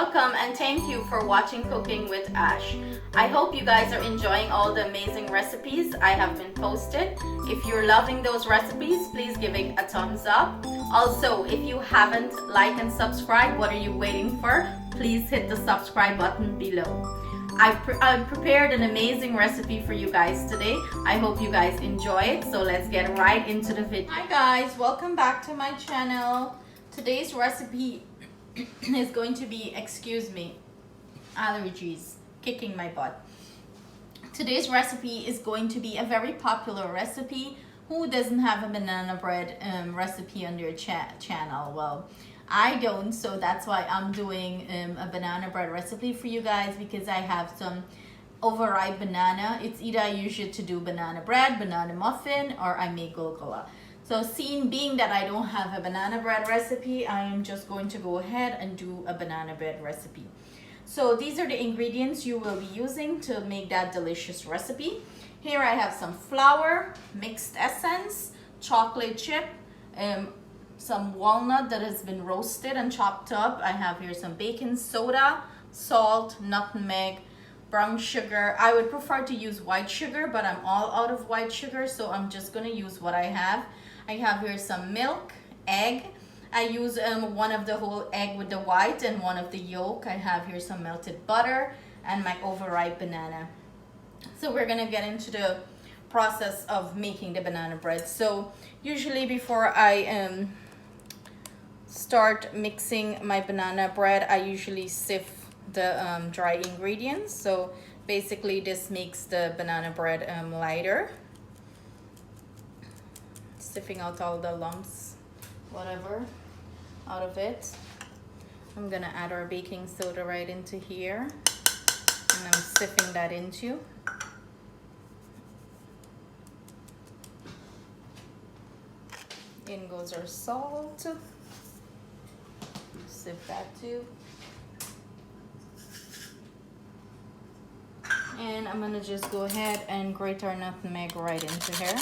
welcome and thank you for watching Cooking with Ash. I hope you guys are enjoying all the amazing recipes I have been posted. If you're loving those recipes, please give it a thumbs up. Also, if you haven't liked and subscribed, what are you waiting for? Please hit the subscribe button below. I've prepared an amazing recipe for you guys today. I hope you guys enjoy it, so let's get right into the video. Hi guys, welcome back to my channel. Today's recipe is going to be, excuse me, allergies kicking my butt. Today's recipe is going to be a very popular recipe. Who doesn't have a banana bread recipe on their channel? Well, I don't, so that's why I'm doing a banana bread recipe for you guys, because I have some overripe banana. It's either I use it to do banana bread, banana muffin, or I make gulgola. So being that I don't have a banana bread recipe, I am just going to go ahead and do a banana bread recipe. So these are the ingredients you will be using to make that delicious recipe. Here I have some flour, mixed essence, chocolate chip, some walnut that has been roasted and chopped up. I have here some baking soda, salt, nutmeg, brown sugar. I would prefer to use white sugar, but I'm all out of white sugar, so I'm just gonna use what I have. I have here some milk, egg. I use one of the whole egg with the white and one of the yolk. I have here some melted butter and my overripe banana. So we're gonna get into the process of making the banana bread. So usually before I start mixing my banana bread, I usually sift the dry ingredients. So basically this makes the banana bread lighter, sifting out all the lumps, whatever, out of it. I'm gonna add our baking soda right into here, and I'm sifting that into. In goes our salt. Sift that too. And I'm gonna just go ahead and grate our nutmeg right into here.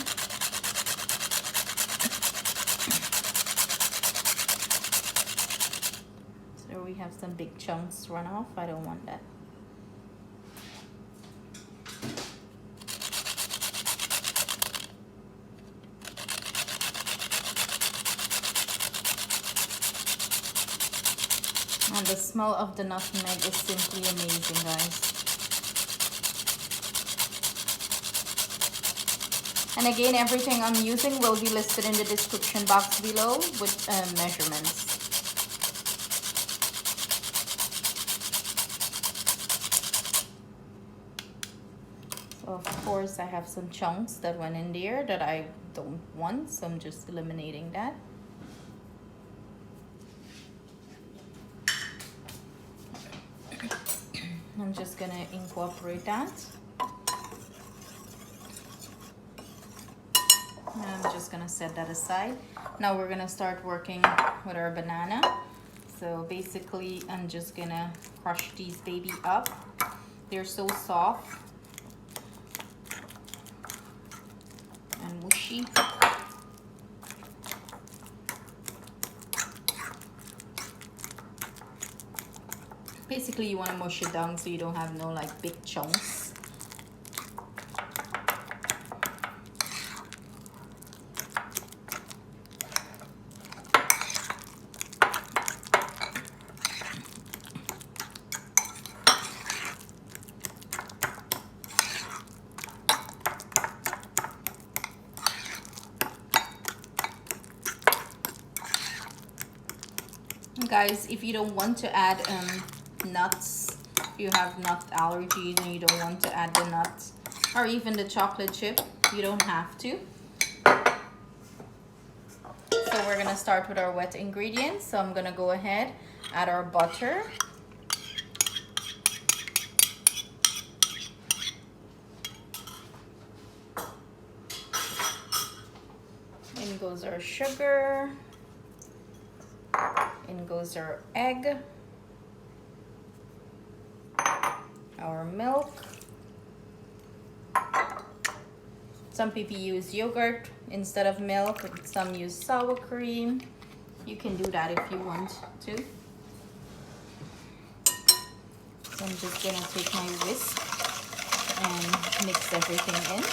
So we have some big chunks run off. I don't want that. And the smell of the nutmeg is simply amazing, guys. And again, everything I'm using will be listed in the description box below with measurements. So of course I have some chunks that went in there that I don't want, so I'm just eliminating that. I'm just gonna incorporate that. And I'm just gonna set that aside. Now we're gonna start working with our banana. So basically I'm just gonna crush these baby up. They're so soft and mushy. Basically you want to mush it down so you don't have no like big chunks. Guys, if you don't want to add nuts, if you have nut allergies and you don't want to add the nuts or even the chocolate chip, you don't have to. So we're gonna start with our wet ingredients. So I'm gonna go ahead, add our butter, in goes our sugar, in goes our egg, our milk. Some people use yogurt instead of milk. Some use sour cream. You can do that if you want to. So I'm just gonna take my whisk and mix everything in.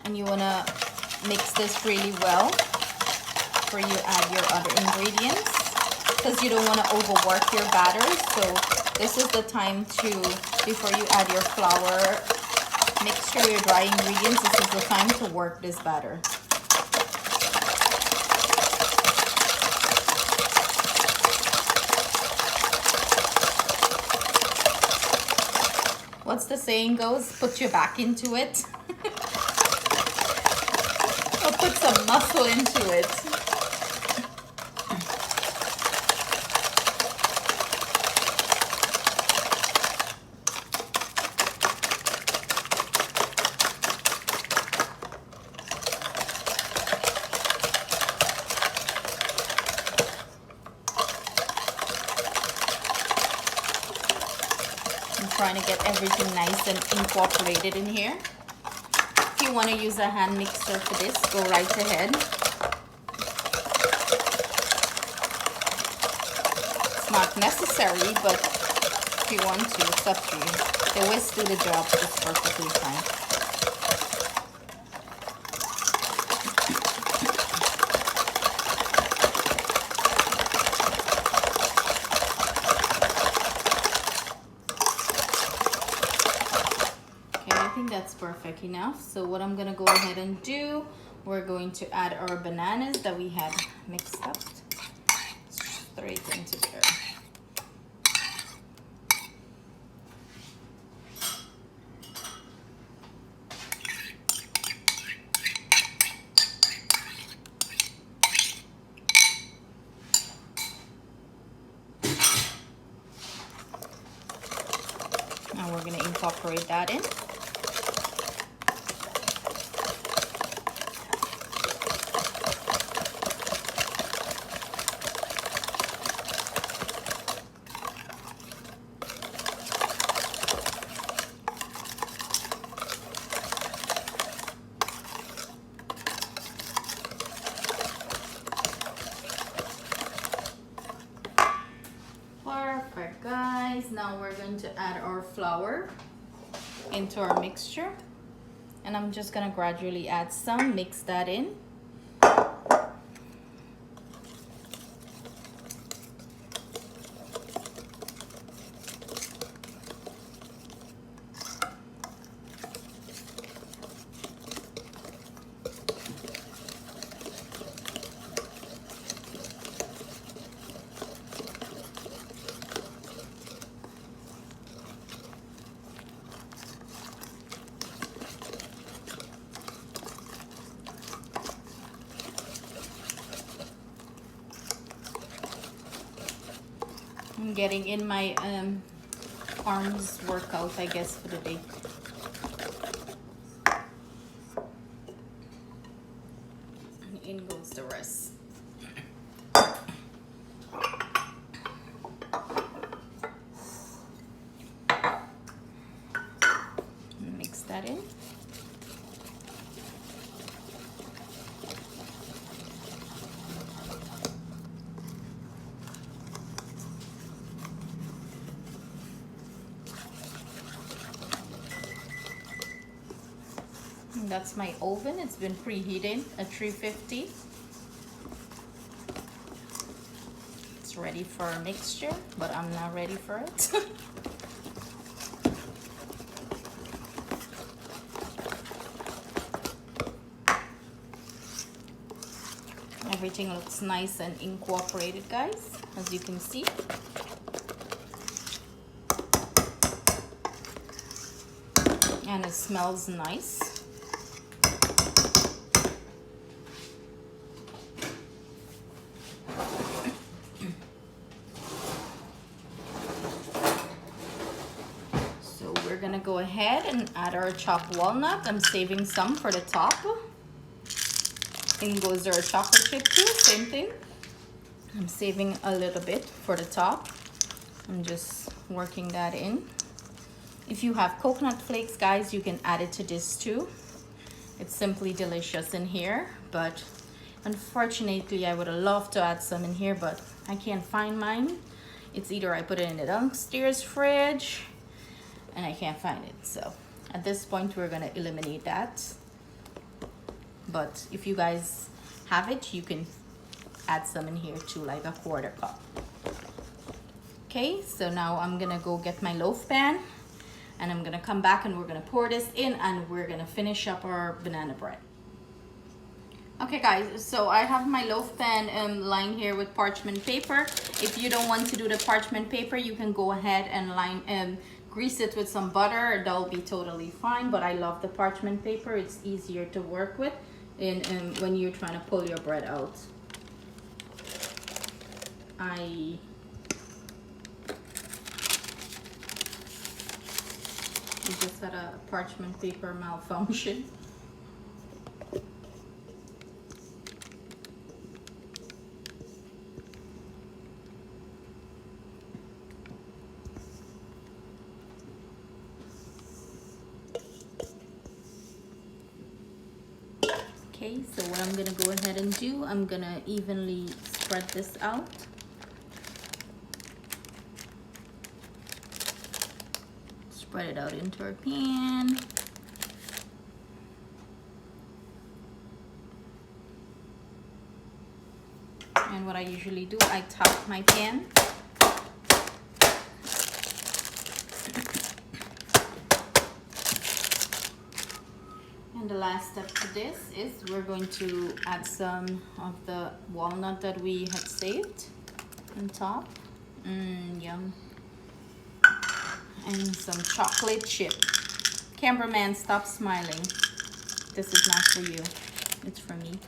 And you wanna mix this really well before you add your other ingredients, because you don't want to overwork your batter. So this is the time to, before you add your flour mixture, your dry ingredients, this is the time to work this batter. What's the saying goes? Put your back into it. Or put some muscle into it. I'm trying to get everything nice and incorporated in here. If you want to use a hand mixer for this, go right ahead. It's not necessary, but if you want to, it's up to you. They always do the job just perfectly fine. That's perfect enough. So what I'm gonna go ahead and do, we're going to add our bananas that we had mixed up straight into there. Now we're gonna incorporate that in. Perfect, guys. Now we're going to add our flour into our mixture, and I'm just gonna gradually add some, mix that in. I'm getting in my arms workout, I guess, for the day. And in goes the rest. Mix that in. That's my oven. It's been preheated at 350. It's ready for a mixture, but I'm not ready for it. Everything looks nice and incorporated, guys, as you can see. And it smells nice. We're gonna go ahead and add our chopped walnut. I'm saving some for the top. In goes our chocolate chip too, same thing. I'm saving a little bit for the top. I'm just working that in. If you have coconut flakes, guys, you can add it to this too. It's simply delicious in here, but Unfortunately, I would have loved to add some in here, but I can't find mine. It's either I put it in the downstairs fridge and I can't find it. So at this point, we're gonna eliminate that. But if you guys have it, you can add some in here too, like a 1/4 cup. Okay, so now I'm gonna go get my loaf pan and I'm gonna come back and we're gonna pour this in and we're gonna finish up our banana bread. Okay guys, so I have my loaf pan lined here with parchment paper. If you don't want to do the parchment paper, you can go ahead and grease it with some butter. That'll be totally fine, but I love the parchment paper. It's easier to work with when you're trying to pull your bread out. I just had a parchment paper malfunction. Okay, so what I'm gonna go ahead and do, I'm gonna evenly spread this out. Spread it out into our pan. And what I usually do, I top my pan. And the last step to this is we're going to add some of the walnut that we had saved on top. Yum. And some chocolate chip. Cameraman, stop smiling. This is not for you. It's for me.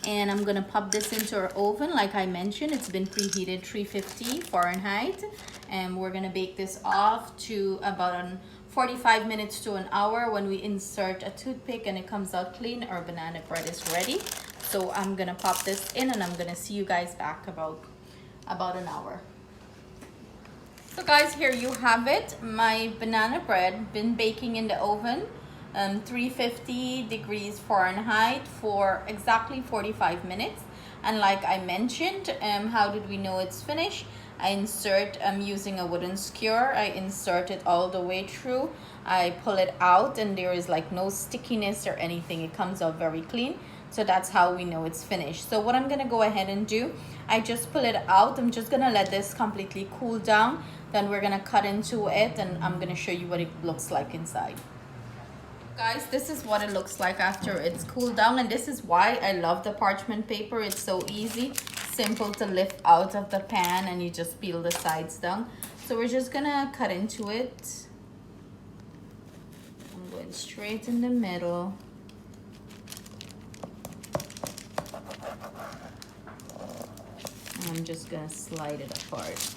And I'm gonna pop this into our oven. Like I mentioned, it's been preheated 350 Fahrenheit. And we're gonna bake this off to about 45 minutes to an hour. When we insert a toothpick and it comes out clean, our banana bread is ready. So I'm gonna pop this in and I'm gonna see you guys back about an hour. So guys, here you have it. My banana bread been baking in the oven 350 degrees Fahrenheit for exactly 45 minutes. And like I mentioned, how did we know it's finished? I insert, using a wooden skewer, I insert it all the way through. I pull it out and there is like no stickiness or anything. It comes out very clean. So that's how we know it's finished. So what I'm gonna go ahead and do, I just pull it out. I'm just gonna let this completely cool down. Then we're gonna cut into it and I'm gonna show you what it looks like inside. Guys, this is what it looks like after it's cooled down, and this is why I love the parchment paper. It's so easy, simple to lift out of the pan, and you just peel the sides down. So we're just gonna cut into it. I'm going straight in the middle. And I'm just gonna slide it apart.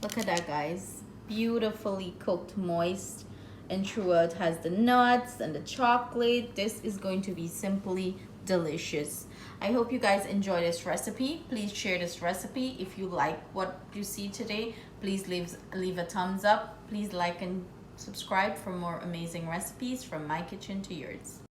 Look at that, guys. Beautifully cooked, moist. And throughout has the nuts and the chocolate. This is going to be simply delicious. I hope you guys enjoy this recipe. Please share this recipe. If you like what you see today, please leave a thumbs up. Please like and subscribe for more amazing recipes from my kitchen to yours.